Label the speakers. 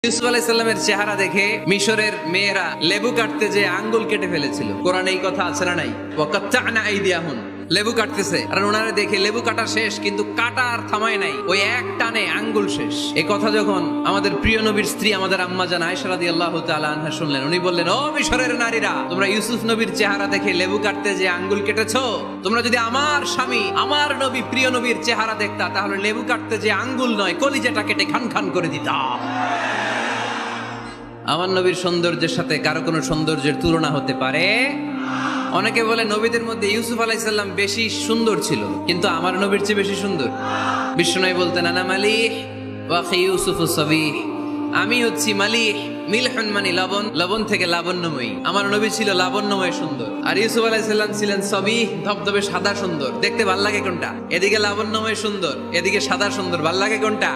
Speaker 1: ইউসুফ আলাইহিস সালামের চেহারা দেখে মিশরের মেয়েরা লেবু কাটতে যে আঙ্গুল কেটে ফেলেছিল। কোরআনে এই কথা আছে না নাই? ওয়াকাত্তা'না আইদিয়াহুন, লেবু কাটতেছে আর ওনারা দেখে লেবু কাটা শেষ, কিন্তু কাটা আর থামায় নাই, ওই এক টানে আঙ্গুল শেষ। এই কথা যখন আমাদের প্রিয় নবীর স্ত্রী আমাদের আম্মা জান আয়েশা রাদিয়াল্লাহু তাআলা আনহা শুনলেন, উনি বললেন, ও মিশরের নারীরা, তোমরা ইউসুফ নবীর চেহারা দেখে লেবু কাটতে যে আঙ্গুল কেটেছো, তোমরা যদি আমার স্বামী আমার নবী প্রিয় নবীর চেহারা দেখতা, তাহলে লেবু কাটতে যে আঙ্গুল নয়, কলিজাটা কেটে খান খান করে দিতা। আমার নবীর সৌন্দর্যের সাথে কারো কোনো সৌন্দর্যের তুলনা হতে পারে? অনেকে বলে নবীদের মধ্যে ইউসুফ আলাইহিস সালাম বেশি সুন্দর ছিল, কিন্তু আমার নবীর চেয়ে বেশি সুন্দর। বিশ্বনবী বলতেন, আনা মালিহ ওয়া আখি ইউসুফু সাবিহ, আমি হচ্ছি মালিহ, মিলহুন মানে লবণ, লবণ থেকে লাবণ্যময়ী। আমার নবী ছিল লাবণ্যময় সুন্দর, আর ইউসুফ আলাইহিস সালাম ছিলেন সাবিহ, ধবধবে সাদা সুন্দর। দেখতে ভাল লাগে কোনটা? এদিকে লাবণ্যময় সুন্দর, এদিকে সাদা সুন্দর, ভাল লাগে কোনটা?